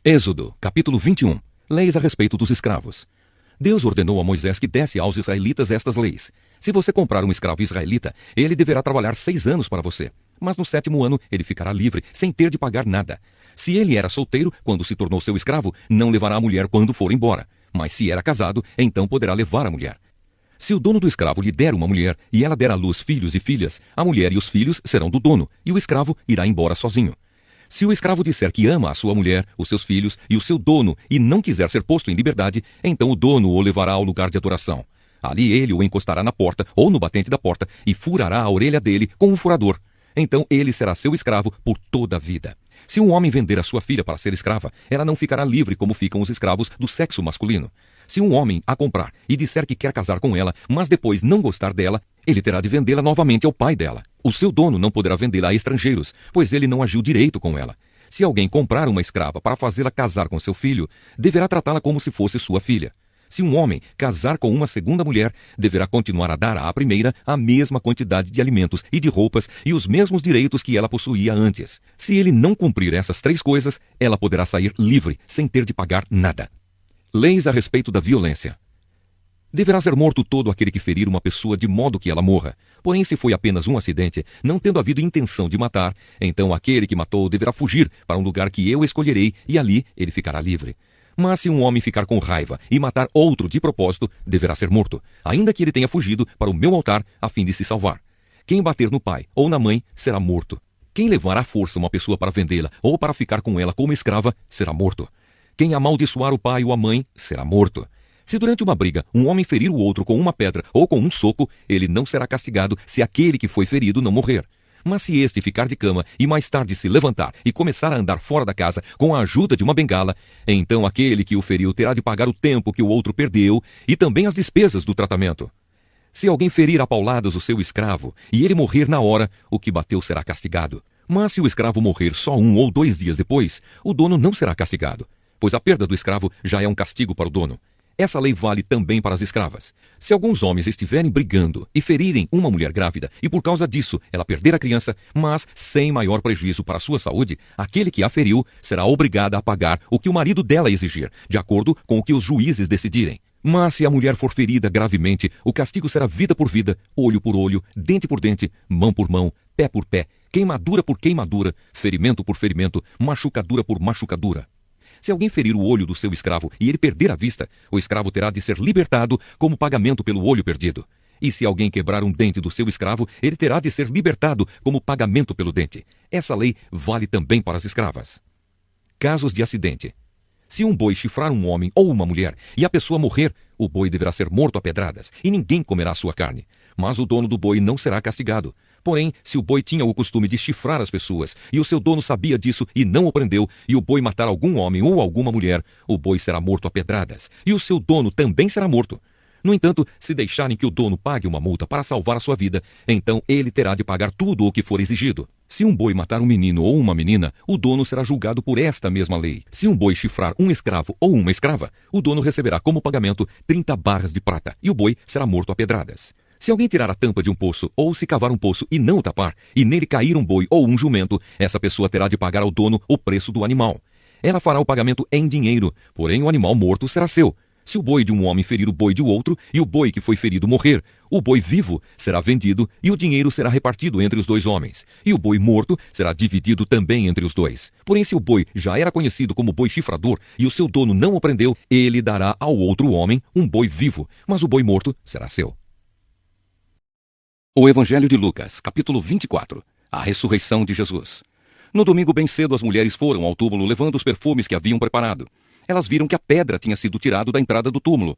Êxodo, capítulo 21. Leis a respeito dos escravos. Deus ordenou a Moisés que desse aos israelitas estas leis. Se você comprar um escravo israelita, ele deverá trabalhar 6 anos para você. Mas no 7º ano ele ficará livre, sem ter de pagar nada. Se ele era solteiro, quando se tornou seu escravo, não levará a mulher quando for embora. Mas se era casado, então poderá levar a mulher. Se o dono do escravo lhe der uma mulher, e ela der à luz filhos e filhas, a mulher e os filhos serão do dono, e o escravo irá embora sozinho. Se o escravo disser que ama a sua mulher, os seus filhos e o seu dono e não quiser ser posto em liberdade, então o dono o levará ao lugar de adoração. Ali ele o encostará na porta ou no batente da porta e furará a orelha dele com um furador. Então ele será seu escravo por toda a vida. Se um homem vender a sua filha para ser escrava, ela não ficará livre como ficam os escravos do sexo masculino. Se um homem a comprar e disser que quer casar com ela, mas depois não gostar dela, ele terá de vendê-la novamente ao pai dela. O seu dono não poderá vendê-la a estrangeiros, pois ele não agiu direito com ela. Se alguém comprar uma escrava para fazê-la casar com seu filho, deverá tratá-la como se fosse sua filha. Se um homem casar com uma segunda mulher, deverá continuar a dar à primeira a mesma quantidade de alimentos e de roupas e os mesmos direitos que ela possuía antes. Se ele não cumprir essas 3 coisas, ela poderá sair livre, sem ter de pagar nada. Leis a respeito da violência. Deverá ser morto todo aquele que ferir uma pessoa de modo que ela morra. Porém, se foi apenas um acidente, não tendo havido intenção de matar, então aquele que matou deverá fugir para um lugar que eu escolherei e ali ele ficará livre. Mas se um homem ficar com raiva e matar outro de propósito, deverá ser morto, ainda que ele tenha fugido para o meu altar a fim de se salvar. Quem bater no pai ou na mãe será morto. Quem levar à força uma pessoa para vendê-la ou para ficar com ela como escrava será morto. Quem amaldiçoar o pai ou a mãe será morto. Se durante uma briga um homem ferir o outro com uma pedra ou com um soco, ele não será castigado se aquele que foi ferido não morrer. Mas se este ficar de cama e mais tarde se levantar e começar a andar fora da casa com a ajuda de uma bengala, então aquele que o feriu terá de pagar o tempo que o outro perdeu e também as despesas do tratamento. Se alguém ferir a pauladas o seu escravo e ele morrer na hora, o que bateu será castigado. Mas se o escravo morrer só 1 ou 2 dias depois, o dono não será castigado, pois a perda do escravo já é um castigo para o dono. Essa lei vale também para as escravas. Se alguns homens estiverem brigando e ferirem uma mulher grávida e por causa disso ela perder a criança, mas sem maior prejuízo para a sua saúde, aquele que a feriu será obrigado a pagar o que o marido dela exigir, de acordo com o que os juízes decidirem. Mas se a mulher for ferida gravemente, o castigo será vida por vida, olho por olho, dente por dente, mão por mão, pé por pé, queimadura por queimadura, ferimento por ferimento, machucadura por machucadura. Se alguém ferir o olho do seu escravo e ele perder a vista, o escravo terá de ser libertado como pagamento pelo olho perdido. E se alguém quebrar um dente do seu escravo, ele terá de ser libertado como pagamento pelo dente. Essa lei vale também para as escravas. Casos de acidente. Se um boi chifrar um homem ou uma mulher e a pessoa morrer, o boi deverá ser morto a pedradas e ninguém comerá sua carne. Mas o dono do boi não será castigado. Porém, se o boi tinha o costume de chifrar as pessoas, e o seu dono sabia disso e não o prendeu, e o boi matar algum homem ou alguma mulher, o boi será morto a pedradas, e o seu dono também será morto. No entanto, se deixarem que o dono pague uma multa para salvar a sua vida, então ele terá de pagar tudo o que for exigido. Se um boi matar um menino ou uma menina, o dono será julgado por esta mesma lei. Se um boi chifrar um escravo ou uma escrava, o dono receberá como pagamento 30 barras de prata, e o boi será morto a pedradas. Se alguém tirar a tampa de um poço ou se cavar um poço e não o tapar, e nele cair um boi ou um jumento, essa pessoa terá de pagar ao dono o preço do animal. Ela fará o pagamento em dinheiro, porém o animal morto será seu. Se o boi de um homem ferir o boi de outro e o boi que foi ferido morrer, o boi vivo será vendido e o dinheiro será repartido entre os 2 homens. E o boi morto será dividido também entre os 2. Porém, se o boi já era conhecido como boi chifrador e o seu dono não o prendeu, ele dará ao outro homem um boi vivo, mas o boi morto será seu. O Evangelho de Lucas, capítulo 24. A ressurreição de Jesus. No domingo bem cedo as mulheres foram ao túmulo levando os perfumes que haviam preparado. Elas viram que a pedra tinha sido tirada da entrada do túmulo.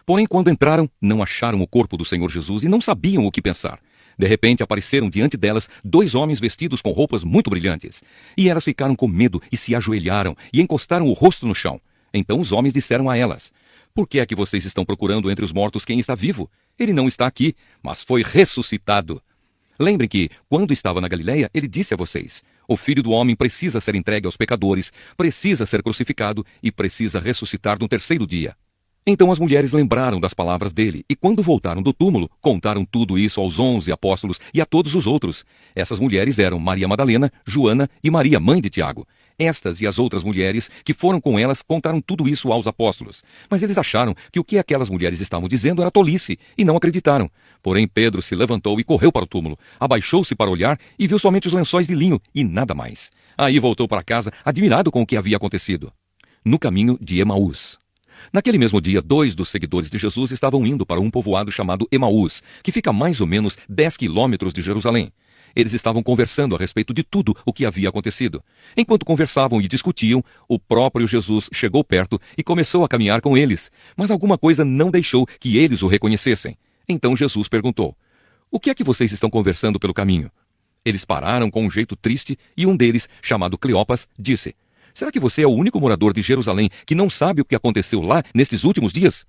Porém, quando entraram, não acharam o corpo do Senhor Jesus e não sabiam o que pensar. De repente apareceram diante delas 2 homens vestidos com roupas muito brilhantes. E elas ficaram com medo e se ajoelharam e encostaram o rosto no chão. Então os homens disseram a elas: "Por que é que vocês estão procurando entre os mortos quem está vivo? Ele não está aqui, mas foi ressuscitado. Lembrem que, quando estava na Galileia, ele disse a vocês: o Filho do Homem precisa ser entregue aos pecadores, precisa ser crucificado e precisa ressuscitar no 3º dia." Então as mulheres lembraram das palavras dele, e quando voltaram do túmulo, contaram tudo isso aos 11 apóstolos e a todos os outros. Essas mulheres eram Maria Madalena, Joana e Maria, mãe de Tiago. Estas e as outras mulheres que foram com elas contaram tudo isso aos apóstolos. Mas eles acharam que o que aquelas mulheres estavam dizendo era tolice e não acreditaram. Porém, Pedro se levantou e correu para o túmulo, abaixou-se para olhar e viu somente os lençóis de linho e nada mais. Aí voltou para casa, admirado com o que havia acontecido. No caminho de Emaús. Naquele mesmo dia, 2 dos seguidores de Jesus estavam indo para um povoado chamado Emaús, que fica a mais ou menos 10 quilômetros de Jerusalém. Eles estavam conversando a respeito de tudo o que havia acontecido. Enquanto conversavam e discutiam, o próprio Jesus chegou perto e começou a caminhar com eles, mas alguma coisa não deixou que eles o reconhecessem. Então Jesus perguntou: "O que é que vocês estão conversando pelo caminho?" Eles pararam com um jeito triste e um deles, chamado Cleopas, disse: "Será que você é o único morador de Jerusalém que não sabe o que aconteceu lá nestes últimos dias?"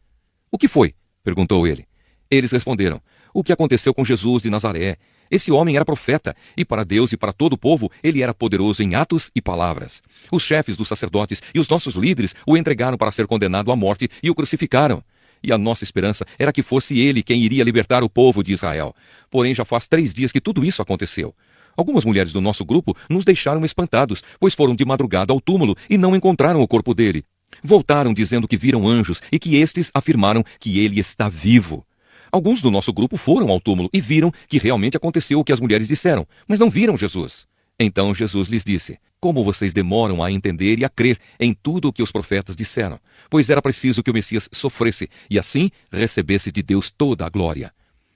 "O que foi?" perguntou ele. Eles responderam: "O que aconteceu com Jesus de Nazaré. Esse homem era profeta, e para Deus e para todo o povo ele era poderoso em atos e palavras. Os chefes dos sacerdotes e os nossos líderes o entregaram para ser condenado à morte e o crucificaram. E a nossa esperança era que fosse ele quem iria libertar o povo de Israel. Porém, já faz 3 dias que tudo isso aconteceu. Algumas mulheres do nosso grupo nos deixaram espantados, pois foram de madrugada ao túmulo e não encontraram o corpo dele. Voltaram dizendo que viram anjos e que estes afirmaram que ele está vivo. Alguns do nosso grupo foram ao túmulo e viram que realmente aconteceu o que as mulheres disseram, mas não viram Jesus." Então Jesus lhes disse: "Como vocês demoram a entender e a crer em tudo o que os profetas disseram? Pois era preciso que o Messias sofresse e assim recebesse de Deus toda a glória."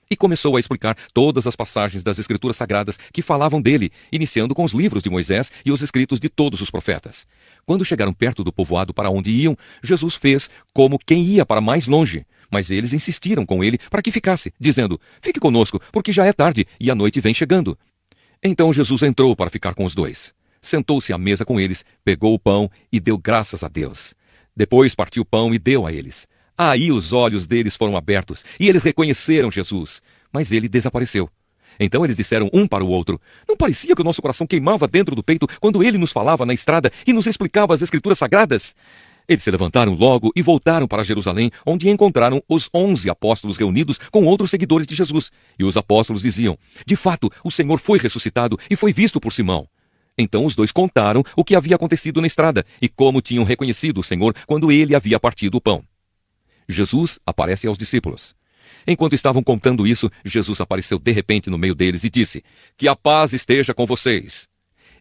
E começou a explicar todas as passagens das Escrituras Sagradas que falavam dele, iniciando com os livros de Moisés e os escritos de todos os profetas. Quando chegaram perto do povoado para onde iam, Jesus fez como quem ia para mais longe. Mas eles insistiram com ele para que ficasse, dizendo: "Fique conosco, porque já é tarde e a noite vem chegando." Então Jesus entrou para ficar com os 2. Sentou-se à mesa com eles, pegou o pão e deu graças a Deus. Depois partiu o pão e deu a eles. Aí os olhos deles foram abertos e eles reconheceram Jesus, mas ele desapareceu. Então eles disseram um para o outro: "Não parecia que o nosso coração queimava dentro do peito quando ele nos falava na estrada e nos explicava as Escrituras Sagradas?" Eles se levantaram logo e voltaram para Jerusalém, onde encontraram os 11 apóstolos reunidos com outros seguidores de Jesus. E os apóstolos diziam: "De fato, o Senhor foi ressuscitado e foi visto por Simão." Então os 2 contaram o que havia acontecido na estrada e como tinham reconhecido o Senhor quando ele havia partido o pão. Jesus aparece aos discípulos. Enquanto estavam contando isso, Jesus apareceu de repente no meio deles e disse: "Que a paz esteja com vocês."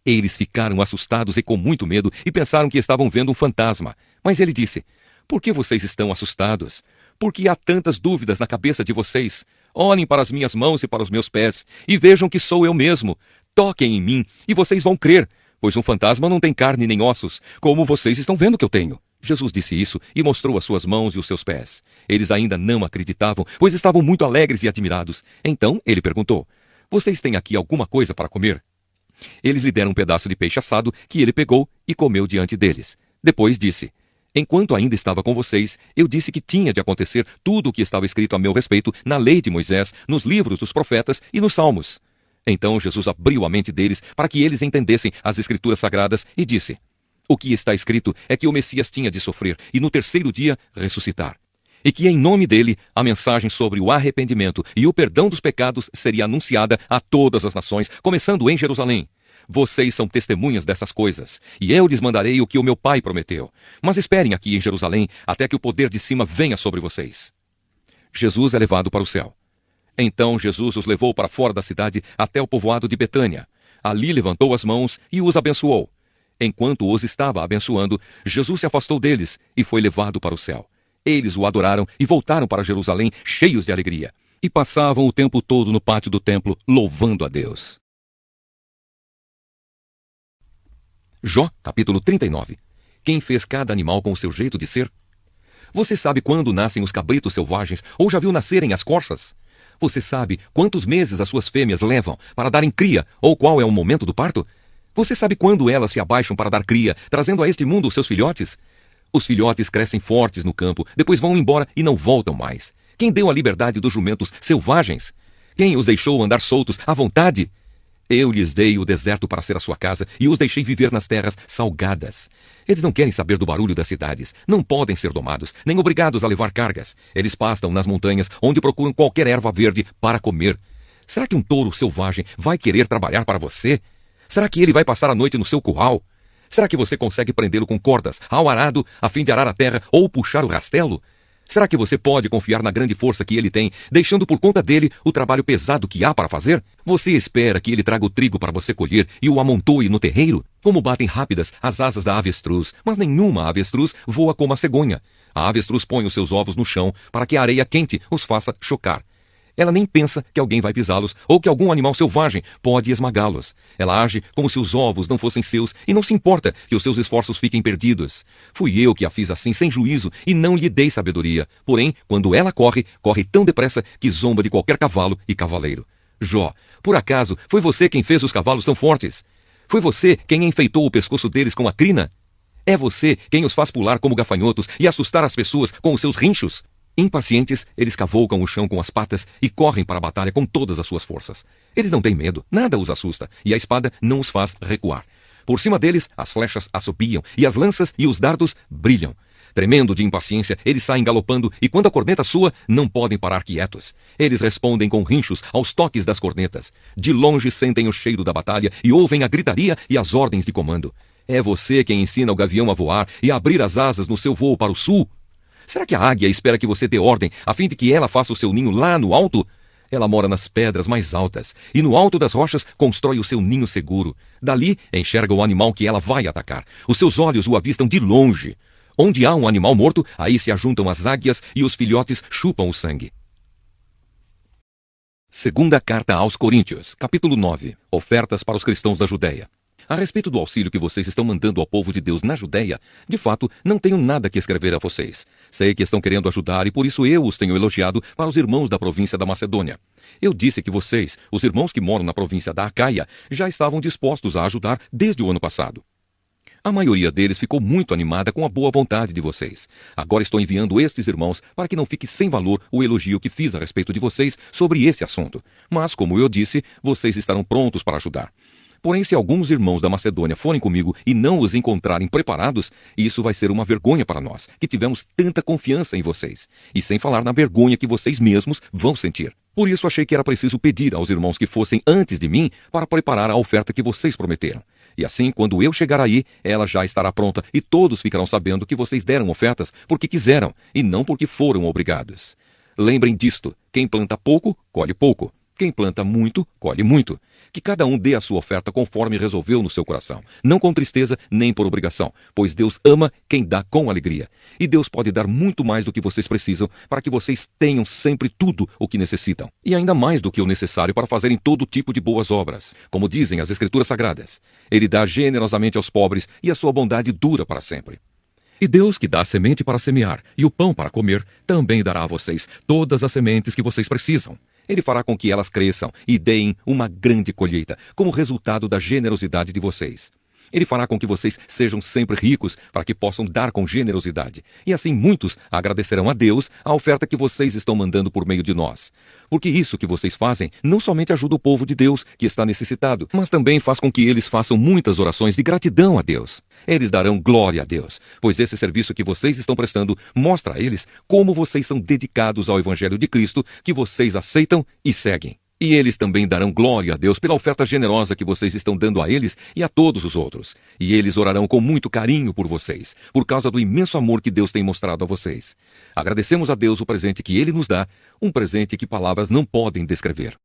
Eles ficaram assustados e com muito medo e pensaram que estavam vendo um fantasma. Mas ele disse: "Por que vocês estão assustados? Por que há tantas dúvidas na cabeça de vocês? Olhem para as minhas mãos e para os meus pés e vejam que sou eu mesmo. Toquem em mim e vocês vão crer, pois um fantasma não tem carne nem ossos, como vocês estão vendo que eu tenho." Jesus disse isso e mostrou as suas mãos e os seus pés. Eles ainda não acreditavam, pois estavam muito alegres e admirados. Então ele perguntou: "Vocês têm aqui alguma coisa para comer?" Eles lhe deram um pedaço de peixe assado que ele pegou e comeu diante deles. Depois disse: "Enquanto ainda estava com vocês, eu disse que tinha de acontecer tudo o que estava escrito a meu respeito na lei de Moisés, nos livros dos profetas e nos salmos." Então Jesus abriu a mente deles para que eles entendessem as Escrituras Sagradas e disse: "O que está escrito é que o Messias tinha de sofrer e no 3º dia ressuscitar. E que em nome dele a mensagem sobre o arrependimento e o perdão dos pecados seria anunciada a todas as nações, começando em Jerusalém. Vocês são testemunhas dessas coisas, e eu lhes mandarei o que o meu Pai prometeu. Mas esperem aqui em Jerusalém até que o poder de cima venha sobre vocês." Jesus é levado para o céu. Então Jesus os levou para fora da cidade até o povoado de Betânia. Ali levantou as mãos e os abençoou. Enquanto os estava abençoando, Jesus se afastou deles e foi levado para o céu. Eles o adoraram e voltaram para Jerusalém cheios de alegria. E passavam o tempo todo no pátio do templo, louvando a Deus. Jó, capítulo 39. Quem fez cada animal com o seu jeito de ser? Você sabe quando nascem os cabritos selvagens ou já viu nascerem as corças? Você sabe quantos meses as suas fêmeas levam para darem cria ou qual é o momento do parto? Você sabe quando elas se abaixam para dar cria, trazendo a este mundo os seus filhotes? Os filhotes crescem fortes no campo, depois vão embora e não voltam mais. Quem deu a liberdade dos jumentos selvagens? Quem os deixou andar soltos à vontade? Eu lhes dei o deserto para ser a sua casa e os deixei viver nas terras salgadas. Eles não querem saber do barulho das cidades, não podem ser domados, nem obrigados a levar cargas. Eles pastam nas montanhas, onde procuram qualquer erva verde para comer. Será que um touro selvagem vai querer trabalhar para você? Será que ele vai passar a noite no seu curral? Será que você consegue prendê-lo com cordas ao arado a fim de arar a terra ou puxar o rastelo? Será que você pode confiar na grande força que ele tem, deixando por conta dele o trabalho pesado que há para fazer? Você espera que ele traga o trigo para você colher e o amontoe no terreiro? Como batem rápidas as asas da avestruz, mas nenhuma avestruz voa como a cegonha. A avestruz põe os seus ovos no chão para que a areia quente os faça chocar. Ela nem pensa que alguém vai pisá-los ou que algum animal selvagem pode esmagá-los. Ela age como se os ovos não fossem seus e não se importa que os seus esforços fiquem perdidos. Fui eu que a fiz assim sem juízo e não lhe dei sabedoria. Porém, quando ela corre, corre tão depressa que zomba de qualquer cavalo e cavaleiro. Jó, por acaso foi você quem fez os cavalos tão fortes? Foi você quem enfeitou o pescoço deles com a crina? É você quem os faz pular como gafanhotos e assustar as pessoas com os seus rinchos? Impacientes, eles cavalcam o chão com as patas e correm para a batalha com todas as suas forças. Eles não têm medo, nada os assusta, e a espada não os faz recuar. Por cima deles, as flechas assobiam, e as lanças e os dardos brilham. Tremendo de impaciência, eles saem galopando, e quando a corneta soa, não podem parar quietos. Eles respondem com rinchos aos toques das cornetas. De longe sentem o cheiro da batalha e ouvem a gritaria e as ordens de comando. É você quem ensina o gavião a voar e a abrir as asas no seu voo para o sul? Será que a águia espera que você dê ordem, a fim de que ela faça o seu ninho lá no alto? Ela mora nas pedras mais altas, e no alto das rochas constrói o seu ninho seguro. Dali enxerga o animal que ela vai atacar. Os seus olhos o avistam de longe. Onde há um animal morto, aí se ajuntam as águias e os filhotes chupam o sangue. Segunda carta aos Coríntios, capítulo 9. Ofertas para os cristãos da Judéia. A respeito do auxílio que vocês estão mandando ao povo de Deus na Judéia, de fato, não tenho nada que escrever a vocês. Sei que estão querendo ajudar e por isso eu os tenho elogiado para os irmãos da província da Macedônia. Eu disse que vocês, os irmãos que moram na província da Acaia, já estavam dispostos a ajudar desde o ano passado. A maioria deles ficou muito animada com a boa vontade de vocês. Agora estou enviando estes irmãos para que não fique sem valor o elogio que fiz a respeito de vocês sobre esse assunto. Mas, como eu disse, vocês estarão prontos para ajudar. Porém, se alguns irmãos da Macedônia forem comigo e não os encontrarem preparados, isso vai ser uma vergonha para nós, que tivemos tanta confiança em vocês. E sem falar na vergonha que vocês mesmos vão sentir. Por isso achei que era preciso pedir aos irmãos que fossem antes de mim para preparar a oferta que vocês prometeram. E assim, quando eu chegar aí, ela já estará pronta e todos ficarão sabendo que vocês deram ofertas porque quiseram e não porque foram obrigados. Lembrem disto, quem planta pouco, colhe pouco. Quem planta muito, colhe muito. Que cada um dê a sua oferta conforme resolveu no seu coração, não com tristeza nem por obrigação, pois Deus ama quem dá com alegria. E Deus pode dar muito mais do que vocês precisam para que vocês tenham sempre tudo o que necessitam. E ainda mais do que o necessário para fazerem todo tipo de boas obras, como dizem as Escrituras Sagradas. Ele dá generosamente aos pobres e a sua bondade dura para sempre. E Deus, que dá a semente para semear e o pão para comer, também dará a vocês todas as sementes que vocês precisam. Ele fará com que elas cresçam e deem uma grande colheita, como resultado da generosidade de vocês. Ele fará com que vocês sejam sempre ricos, para que possam dar com generosidade. E assim muitos agradecerão a Deus a oferta que vocês estão mandando por meio de nós. Porque isso que vocês fazem não somente ajuda o povo de Deus, que está necessitado, mas também faz com que eles façam muitas orações de gratidão a Deus. Eles darão glória a Deus, pois esse serviço que vocês estão prestando mostra a eles como vocês são dedicados ao Evangelho de Cristo, que vocês aceitam e seguem. E eles também darão glória a Deus pela oferta generosa que vocês estão dando a eles e a todos os outros. E eles orarão com muito carinho por vocês, por causa do imenso amor que Deus tem mostrado a vocês. Agradecemos a Deus o presente que Ele nos dá, um presente que palavras não podem descrever.